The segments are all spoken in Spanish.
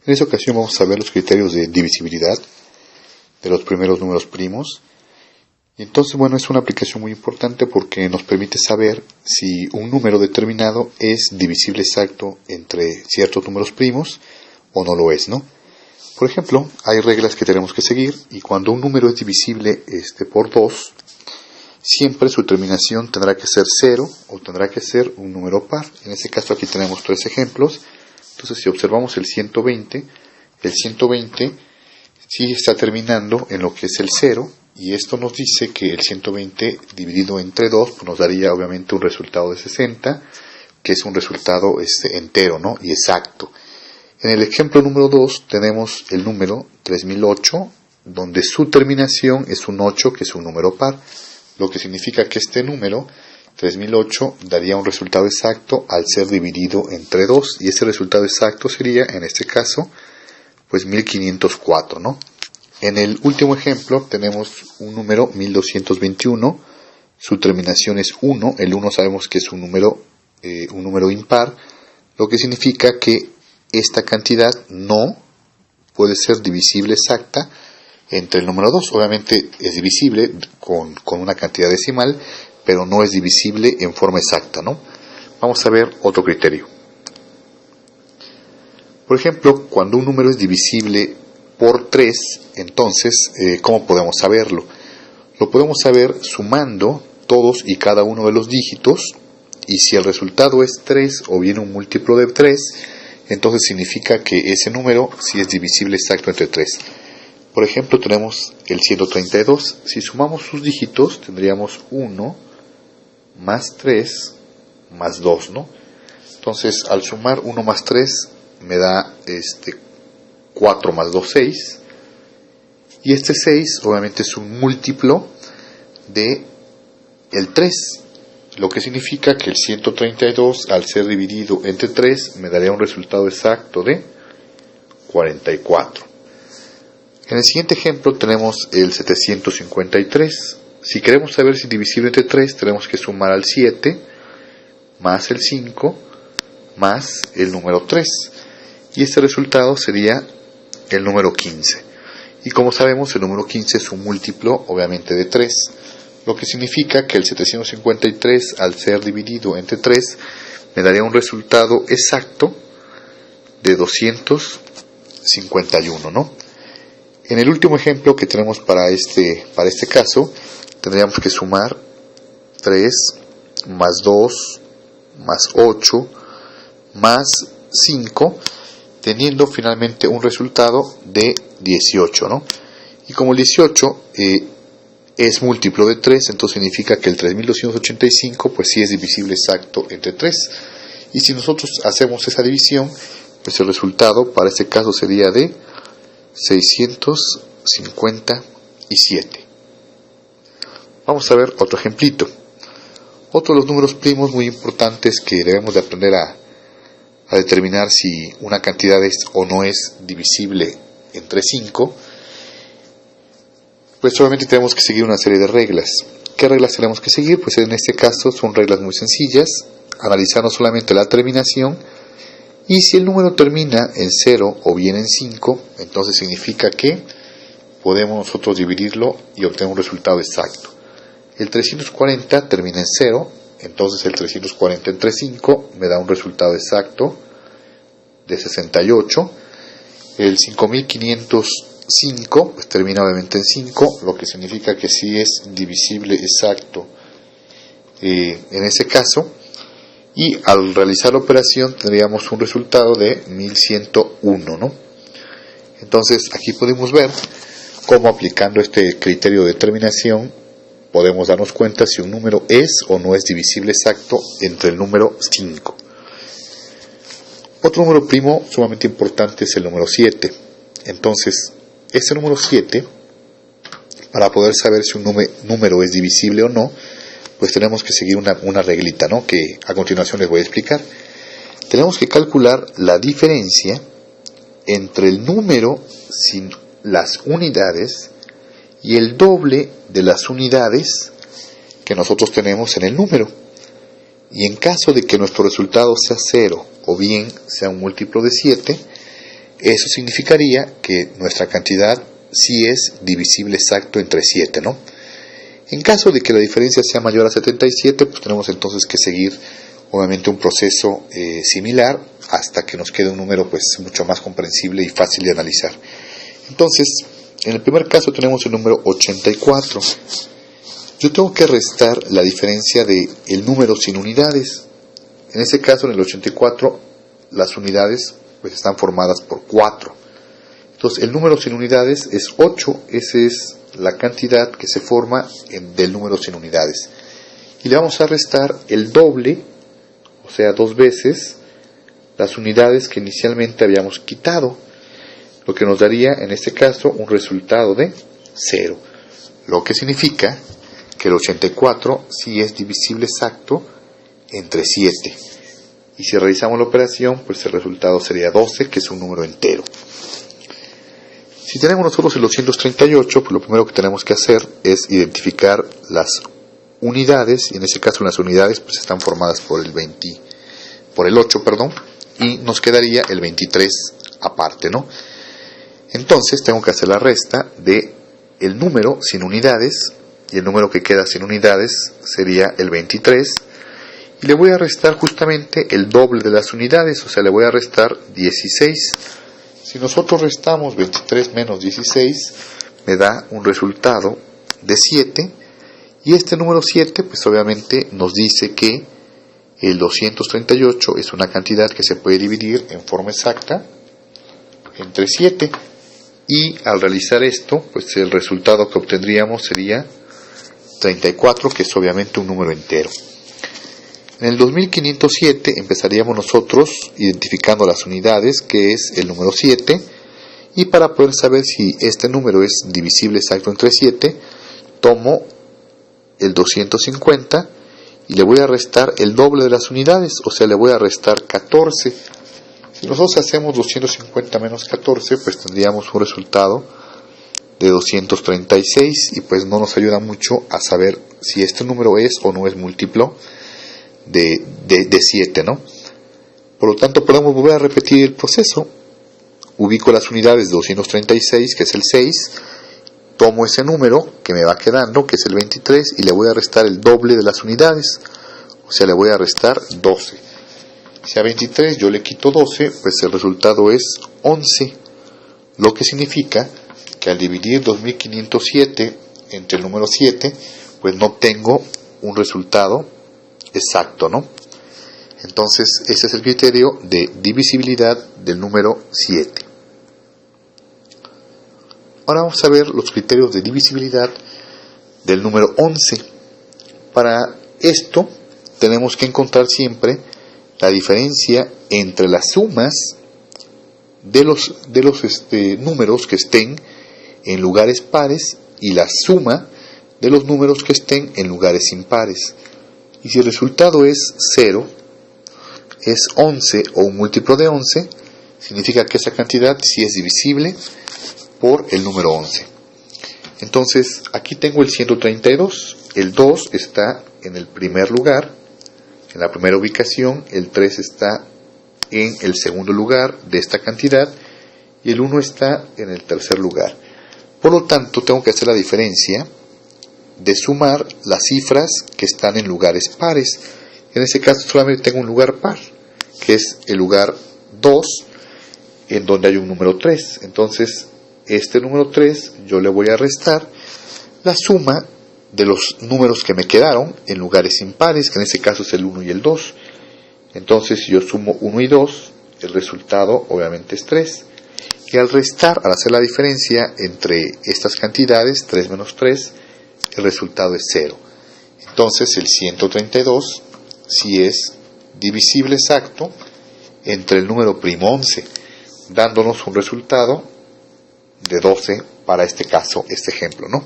En esta ocasión vamos a ver los criterios de divisibilidad de los primeros números primos. Y entonces, bueno, es una aplicación muy importante porque nos permite saber si un número determinado es divisible exacto entre ciertos números primos o no lo es, ¿no? Por ejemplo, hay reglas que tenemos que seguir y cuando un número es divisible por 2, siempre su terminación tendrá que ser 0 o tendrá que ser un número par. En este caso aquí tenemos 3 ejemplos. Entonces, si observamos el 120 sí está terminando en lo que es el 0, y esto nos dice que el 120 dividido entre 2 pues nos daría obviamente un resultado de 60, que es un resultado entero, ¿no? Y exacto. En el ejemplo número 2 tenemos el número 3008, donde su terminación es un 8, que es un número par, lo que significa que este número 3008 daría un resultado exacto al ser dividido entre 2, y ese resultado exacto sería, en este caso, pues 1504, ¿no? En el último ejemplo tenemos un número 1221, su terminación es 1, el 1 sabemos que es un número impar, lo que significa que esta cantidad no puede ser divisible exacta entre el número 2. Obviamente es divisible con una cantidad decimal, pero no es divisible en forma exacta, ¿no? Vamos a ver otro criterio. Por ejemplo, cuando un número es divisible por 3, entonces, ¿cómo podemos saberlo? Lo podemos saber sumando todos y cada uno de los dígitos, y si el resultado es 3 o bien un múltiplo de 3, entonces significa que ese número sí es divisible exacto entre 3. Por ejemplo, tenemos el 132. Si sumamos sus dígitos, tendríamos 1 más 3 más 2, ¿no? Entonces, al sumar 1 más 3, me da 4 más 2, 6. Y este 6, obviamente, es un múltiplo de el 3. Lo que significa que el 132, al ser dividido entre 3, me daría un resultado exacto de 44. En el siguiente ejemplo tenemos el 753. Si queremos saber si es divisible entre 3, tenemos que sumar al 7, más el 5, más el número 3. Y este resultado sería el número 15. Y como sabemos, el número 15 es un múltiplo, obviamente, de 3. Lo que significa que el 753, al ser dividido entre 3, me daría un resultado exacto de 251, ¿no? En el último ejemplo que tenemos para este caso, tendríamos que sumar 3 más 2 más 8 más 5, teniendo finalmente un resultado de 18, ¿no? Y como el 18 es múltiplo de 3, entonces significa que el 3285 pues sí es divisible exacto entre 3. Y si nosotros hacemos esa división, pues el resultado para este caso sería de 657. Vamos a ver otro ejemplito. Otro de los números primos muy importantes que debemos de aprender a determinar si una cantidad es o no es divisible entre 5, pues obviamente tenemos que seguir una serie de reglas. ¿Qué reglas tenemos que seguir? Pues en este caso son reglas muy sencillas, analizando solamente la terminación, y si el número termina en 0 o bien en 5, entonces significa que podemos nosotros dividirlo y obtener un resultado exacto. El 340 termina en 0, entonces el 340 entre 5 me da un resultado exacto de 68. El 5505 pues termina obviamente en 5, lo que significa que sí es divisible exacto en ese caso. Y al realizar la operación tendríamos un resultado de 1101, ¿no? Entonces aquí podemos ver cómo, aplicando este criterio de determinación, podemos darnos cuenta si un número es o no es divisible exacto entre el número 5. Otro número primo sumamente importante es el número 7. Entonces, este número 7, para poder saber si un número es divisible o no, pues tenemos que seguir una reglita, ¿no? Que a continuación les voy a explicar. Tenemos que calcular la diferencia entre el número sin las unidades y el doble de las unidades que nosotros tenemos en el número. Y en caso de que nuestro resultado sea 0 o bien sea un múltiplo de 7, Eso significaría que nuestra cantidad sí es divisible exacto entre 7, ¿no? En caso de que la diferencia sea mayor a 77, pues tenemos entonces que seguir obviamente un proceso similar hasta que nos quede un número pues mucho más comprensible y fácil de analizar. Entonces, en el primer caso tenemos el número 84. Yo tengo que restar la diferencia del número sin unidades. En este caso, en el 84, las unidades pues están formadas por 4. Entonces, el número sin unidades es 8. Esa es la cantidad que se forma del número sin unidades. Y le vamos a restar el doble, o sea, 2 veces, las unidades que inicialmente habíamos quitado, lo que nos daría, en este caso, un resultado de 0. Lo que significa que el 84 sí es divisible exacto entre 7. Y si realizamos la operación, pues el resultado sería 12, que es un número entero. Si tenemos nosotros el 238, pues lo primero que tenemos que hacer es identificar las unidades, y en este caso las unidades pues están formadas por el 8, y nos quedaría el 23 aparte, ¿no? Entonces tengo que hacer la resta de el número sin unidades, y el número que queda sin unidades sería el 23, y le voy a restar justamente el doble de las unidades, o sea, le voy a restar 16. Si nosotros restamos 23 menos 16, me da un resultado de 7, y este número 7, pues obviamente nos dice que el 238 es una cantidad que se puede dividir en forma exacta entre 7, y al realizar esto, pues el resultado que obtendríamos sería 34, que es obviamente un número entero. En el 2507 empezaríamos nosotros identificando las unidades, que es el número 7, y para poder saber si este número es divisible exacto entre 7, tomo el 250 y le voy a restar el doble de las unidades, o sea, le voy a restar 14. Si nosotros hacemos 250 menos 14, pues tendríamos un resultado de 236, y pues no nos ayuda mucho a saber si este número es o no es múltiplo de 7, ¿no? Por lo tanto, podemos volver a repetir el proceso. Ubico las unidades de 236, que es el 6, tomo ese número que me va quedando, que es el 23, y le voy a restar el doble de las unidades, o sea, le voy a restar 12. Si a 23 yo le quito 12, pues el resultado es 11, lo que significa que al dividir 2507 entre el número 7, pues no tengo un resultado exacto, ¿no? Entonces, ese es el criterio de divisibilidad del número 7. Ahora vamos a ver los criterios de divisibilidad del número 11. Para esto, tenemos que encontrar siempre la diferencia entre las sumas de los números que estén en lugares pares y la suma de los números que estén en lugares impares. Y si el resultado es 0, es 11 o un múltiplo de 11, significa que esa cantidad sí es divisible por el número 11. Entonces, aquí tengo el 132, el 2 está en el primer lugar, en la primera ubicación, el 3 está en el segundo lugar de esta cantidad, y el 1 está en el tercer lugar. Por lo tanto, tengo que hacer la diferencia de sumar las cifras que están en lugares pares. En este caso solamente tengo un lugar par, que es el lugar 2, en donde hay un número 3. Entonces, este número 3 yo le voy a restar la suma de los números que me quedaron en lugares impares, que en este caso es el 1 y el 2. Entonces, si yo sumo 1 y 2, el resultado obviamente es 3. Y al restar, al hacer la diferencia entre estas cantidades, 3 menos 3, el resultado es 0. Entonces, el 132 sí es divisible exacto entre el número primo 11, dándonos un resultado de 12 para este caso, este ejemplo, ¿no?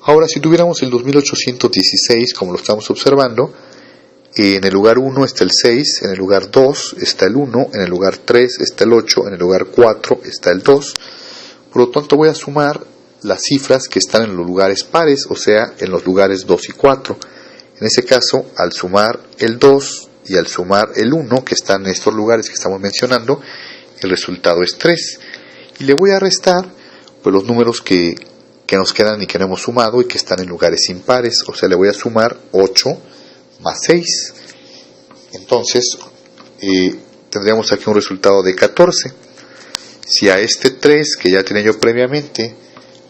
Ahora, si tuviéramos el 2816, como lo estamos observando, en el lugar 1 está el 6, en el lugar 2 está el 1, en el lugar 3 está el 8, en el lugar 4 está el 2. Por lo tanto, voy a sumar las cifras que están en los lugares pares, o sea, en los lugares 2 y 4. En ese caso, al sumar el 2 y al sumar el 1, que están en estos lugares que estamos mencionando, el resultado es 3. Y le voy a restar pues, los números que nos quedan y que no hemos sumado y que están en lugares impares. O sea, le voy a sumar 8 más 6. Entonces, tendríamos aquí un resultado de 14. Si a este 3 que ya tenía yo previamente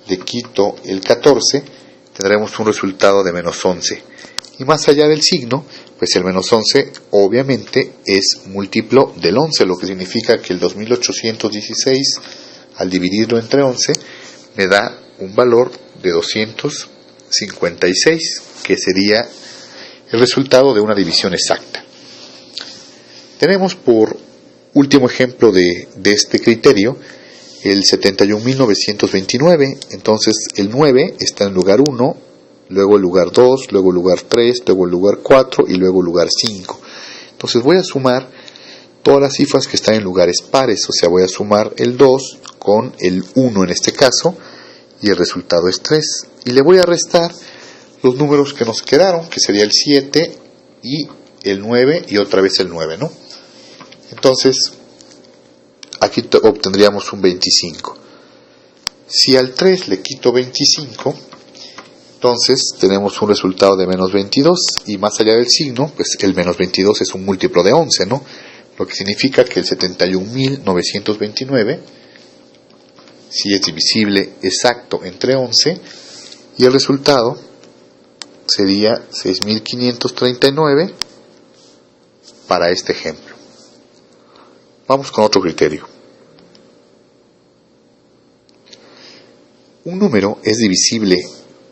le quito el 14, tendremos un resultado de menos 11. Y más allá del signo, pues el menos 11 obviamente es múltiplo del 11, lo que significa que el 2816 al dividirlo entre 11 me da un valor de 256, que sería el resultado de una división exacta. Tenemos por último ejemplo de este criterio el 71.929. Entonces el 9 está en lugar 1, luego el lugar 2, luego el lugar 3, luego el lugar 4 y luego el lugar 5. Entonces voy a sumar todas las cifras que están en lugares pares, o sea, voy a sumar el 2 con el 1 en este caso, y el resultado es 3. Y le voy a restar los números que nos quedaron, que sería el 7 y el 9 y otra vez el 9, ¿no? Entonces, aquí obtendríamos un 25. Si al 3 le quito 25, entonces tenemos un resultado de menos 22, y más allá del signo, pues el menos 22 es un múltiplo de 11, ¿no? Lo que significa que el 71.929 sí es divisible exacto entre 11, y el resultado sería 6.539 para este ejemplo. Vamos con otro criterio. Un número es divisible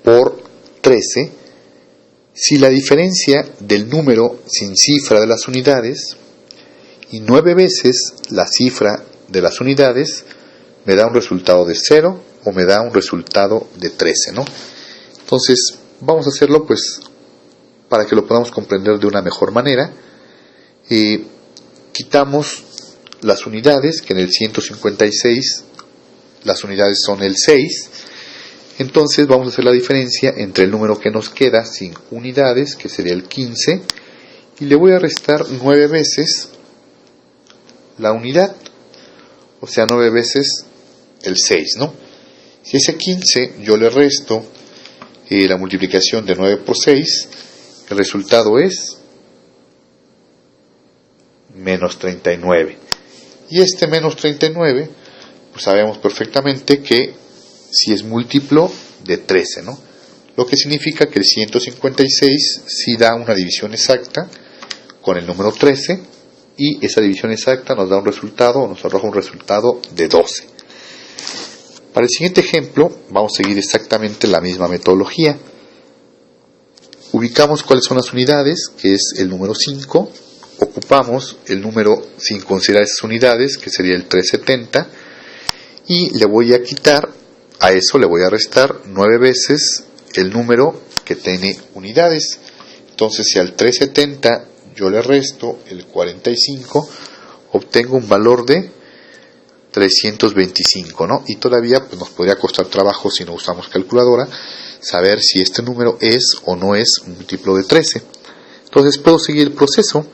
por 13 si la diferencia del número sin cifra de las unidades y 9 veces la cifra de las unidades me da un resultado de 0 o me da un resultado de 13, ¿no? Entonces vamos a hacerlo pues para que lo podamos comprender de una mejor manera. Quitamos las unidades, que en el 156 las unidades son el 6. Entonces vamos a hacer la diferencia entre el número que nos queda sin unidades, que sería el 15, y le voy a restar 9 veces la unidad, o sea 9 veces el 6, ¿no? Si ese 15 yo le resto la multiplicación de 9 por 6, el resultado es menos 39. Y este menos 39, pues sabemos perfectamente que si es múltiplo de 13, ¿no? Lo que significa que el 156 sí da una división exacta con el número 13, y esa división exacta nos da un resultado, o nos arroja un resultado de 12. Para el siguiente ejemplo vamos a seguir exactamente la misma metodología. Ubicamos cuáles son las unidades, que es el número 5, ocupamos el número sin considerar esas unidades, que sería el 370, y le voy a quitar, a eso le voy a restar 9 veces el número que tiene unidades. Entonces si al 370 yo le resto el 45, obtengo un valor de 325, ¿no? Y todavía pues, nos podría costar trabajo, si no usamos calculadora, saber si este número es o no es múltiplo de 13. Entonces puedo seguir el proceso.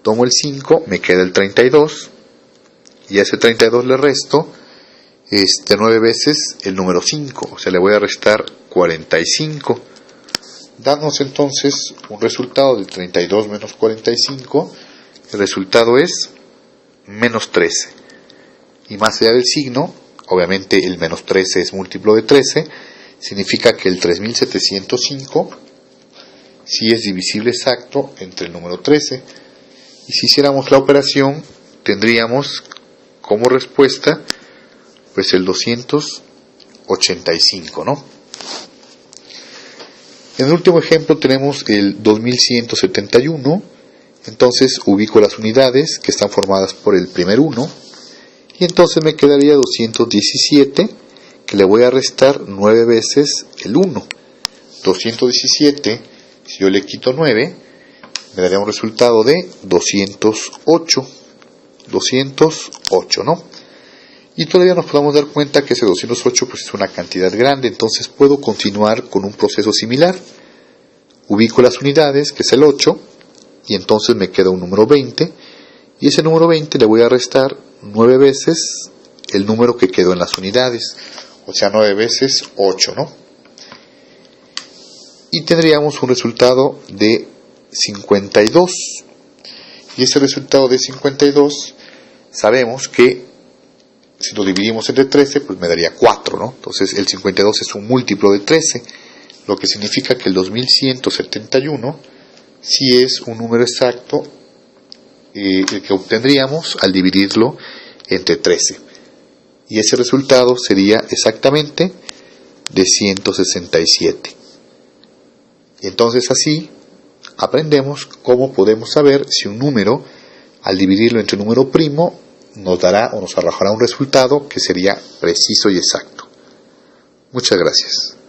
Tomo el 5, me queda el 32, y a ese 32 le resto 9 veces el número 5, o sea le voy a restar 45, dándonos entonces un resultado de 32 menos 45, el resultado es menos 13, y más allá del signo, obviamente el menos 13 es múltiplo de 13, significa que el 3705 sí es divisible exacto entre el número 13, y si hiciéramos la operación tendríamos como respuesta pues el 285, ¿no? En el último ejemplo tenemos el 2171, entonces ubico las unidades que están formadas por el primer 1, y entonces me quedaría 217, que le voy a restar 9 veces el 1. 217, si yo le quito 9, me daría un resultado de 208, ¿no? Y todavía nos podemos dar cuenta que ese 208 pues, es una cantidad grande, entonces puedo continuar con un proceso similar. Ubico las unidades, que es el 8, y entonces me queda un número 20, Y ese número 20 le voy a restar 9 veces el número que quedó en las unidades, o sea 9 veces 8, ¿no? Y tendríamos un resultado de 52. Y ese resultado de 52 sabemos que si lo dividimos entre 13, pues me daría 4, ¿no? Entonces el 52 es un múltiplo de 13, lo que significa que el 2171 sí es un número exacto el que obtendríamos al dividirlo entre 13. Y ese resultado sería exactamente de 167. Y entonces así aprendemos cómo podemos saber si un número, al dividirlo entre un número primo, nos dará o nos arrojará un resultado que sería preciso y exacto. Muchas gracias.